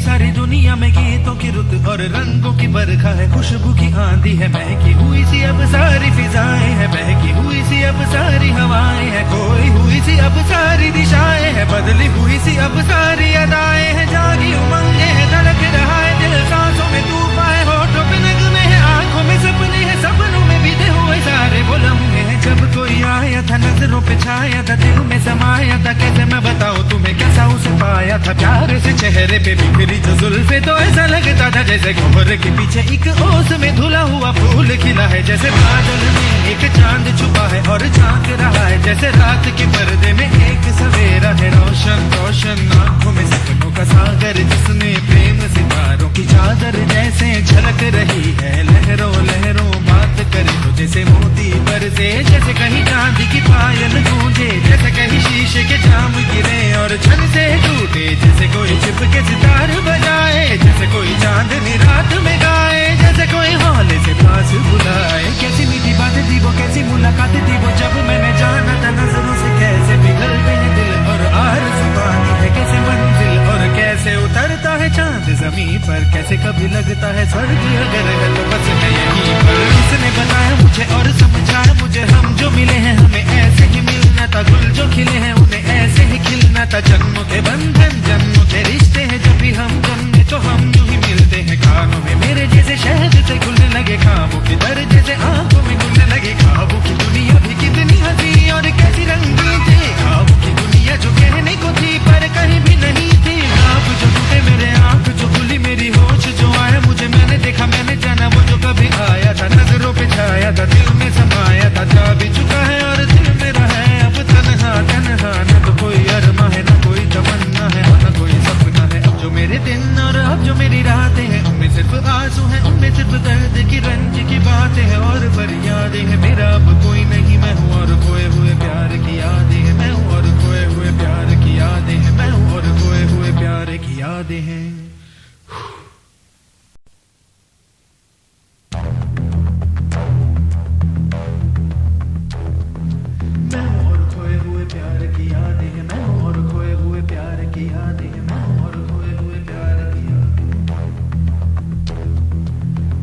सारी दुनिया में गीतों की रुत और रंगों की बरखा है, खुशबू की आंधी है, महकी हुई सी अब सारी फिजाएं है, बहकी हुई सी अब सारी हवाएं है, खोई हुई सी अब सारी दिशाएं है, बदली हुई सी अब सारी अदाएं है, जागी उमंगे है, धड़क रहा है दिल, सांसों में तूफान है, होठों पे नगमे है, आंखों में सपने हैं, सपनों में बीते हुए सारे वो लम्हे हैं। जब कोई आया था नजरों पे छाया था, दिल में समाया था, कैसे मैं बताऊं तुम्हें कैसा उसे पाया था, प्यार से चेहरे पे बिखरी जो जुल्फे तो ऐसा लगता था जैसे कोहरे के पीछे एक ओस में धुला हुआ फूल खिला है, जैसे बादल में एक चांद छुपा है और झांक रहा है, जैसे रात के पर्दे में एक सवेरा है, रोशन रोशन आंखों में सपनों का सागर, जिसमें प्रेम सितारों की चादर जैसे झलक रही है, लहरों लहरों बात करे तो जैसे मोती बरसे, जैसे कहीं चांदी की पायल गूंजे, जैसे कहीं शीशे के जाम गिरे और छन से टूटे, जैसे कोई छिप के सितार बजाए, जैसे कोई चांदनी रात में गाए, जैसे कोई हौले से पास बुलाए। कैसी मीठी बातें थी वो, कैसी मुलाकातें थी वो, जब मैंने जाना था नजरों से कैसे पिघलते हैं दिल और आरज़ू पानी है कैसे मंजिल, और कैसे उतरता है चांद जमीन पर, कैसे कभी लगता है स्वर्ग अगर है तो बस मैं यहीं पर। उसने बताया मुझे और समझाया मुझे, हम जो मिले हैं हमें ऐसे ही मिलना था, गुल जो खिले हैं उन्हें ऐसे ही खिलना था, जन्मों के बंधन जन्मों के रिश्ते हैं, जब भी हम जन्मे तो हम यूं ही मिलते हैं, कानों में मेरे जैसे शहद से घुलने लगे, ख्वाबों की तरह जैसे आंखों में घुलने लगे, ख्वाबों की दुनिया भी कितनी हंसी और कैसी रंगीन थी, ख्वाबों की दुनिया जो कहने को थी पर कहीं भी नहीं थी, ख्वाब जो टूटे मेरे आंख जो खुली मेरी होश जो आया मुझे, मैंने देखा मैंने जाना वो जो कभी आया था, नजरों पे छाया था, दिल में समाया था, जा भी चुका है और दिल मेरा है अब तन्हा तन्हा, न तो कोई अरमा है न कोई तमन्ना है न कोई सपना है, अब जो मेरे दिन और अब जो मेरी रातें हैं उनमें सिर्फ आंसू हैं, उनमें सिर्फ दर्द की रंज की बातें हैं और फरियादें हैं, मेरा अब कोई नहीं मैं हूँ और खोए हुए प्यार की यादें हैं, मैं हूँ और खोए हुए प्यार की यादें हैं, मैं हूँ और खोए हुए प्यार की यादें हैं।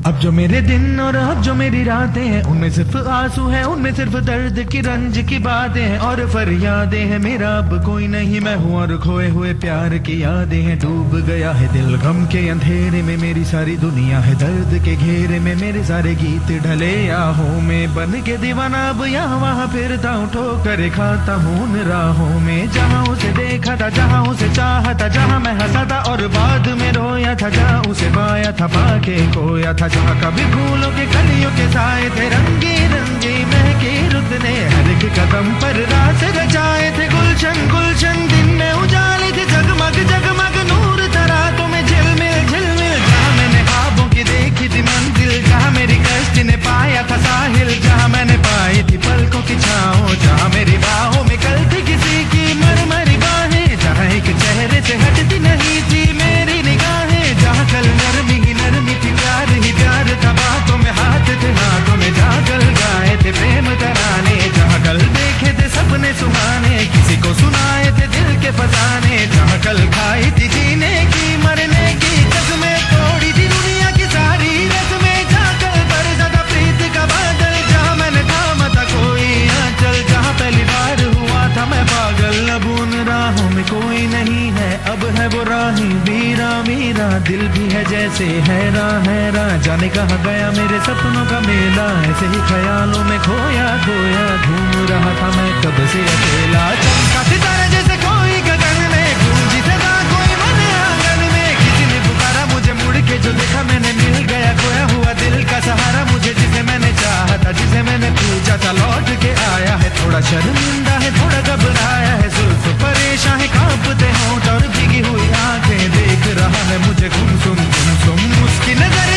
अब जो मेरे दिन और अब जो मेरी रातें हैं उनमें सिर्फ आंसू हैं, उनमें सिर्फ दर्द की रंज की बातें हैं और फरियादें हैं, मेरा अब कोई नहीं मैं हूँ और खोए हुए प्यार की यादें हैं, डूब गया है दिल गम के अंधेरे में, मेरी सारी दुनिया है दर्द के घेरे में, मेरे सारे गीत ढले आहों में, बन के दीवाना अब यहाँ वहाँ फिरता हूँ, ठोकर खाता हूँ उन राहों में, जहाँ उसे देखा था जहाँ उसे चाहा था, जहाँ मैं हंसा था और बाद में रोया था, जहाँ उसे पाया था पाके खोया था, जहाँ कभी फूलों के कलियों के साए थे, रंगी रंगी महके रुत ने हर एक कदम पर रास रचाए थे, गुलशन गुलशन दिन में उजाले थे, जगमग जगमग नूर था रातों में, झिलमिल झिलमिल, जहाँ मैंने ख्वाबों की देखी थी मंजिल, जहाँ मेरी कश्ती ने पाया था साहिल, जहाँ मैंने पाई थी पलकों की छाँव, जहाँ मेरी बाहों में कल थी किसी की मरमरी बाहें, जहाँ एक चेहरे से हटती नहीं थी मेरी निगाहें, जहाँ कल नरमी ही नरमी थी प्यार ही प्यार था, बातों में हाथ थे हाथों में, जहाँ कल गाए थे प्रेम तराने, जहाँ कल देखे थे सपने सुहाने, किसी को सुनाए थे दिल के फसाने, जहाँ कल खाई थी जीने की मरने की कसमें, तोड़ी थी दुनिया की सारी रस्में, जहाँ कल बरसा था प्रीत का बादल, जहाँ मैंने थामा था कोई आंचल, जहाँ पहली बार हुआ था मैं पागल, अब उन राहों में कोई नहीं है, अब है वो राही वीरा वीरा, दिल भी है जैसे हैरान हैरान, जाने कहाँ गया मेरे सपनों का मेला, ऐसे ही ख्यालों में खोया खोया घूम रहा था मैं कब से अकेला, चमका सितारा जैसे कोई गगन में, गूंजी सदा कोई मन आंगन में, किसी ने पुकारा मुझे मुड़ के जो देखा मैंने, मिल गया खोया हुआ दिल का सहारा मुझे, जिसे मैंने चाहा था जिसे मैंने पूछा था लौट के आया है, थोड़ा शर्मिंदा है थोड़ा घबराया है, जुल्फ परेशान है कांपते होंठ और भीगी हुई आंखें, देख रहा है मुझे गुमसुम गुमसुम, उसकी नजर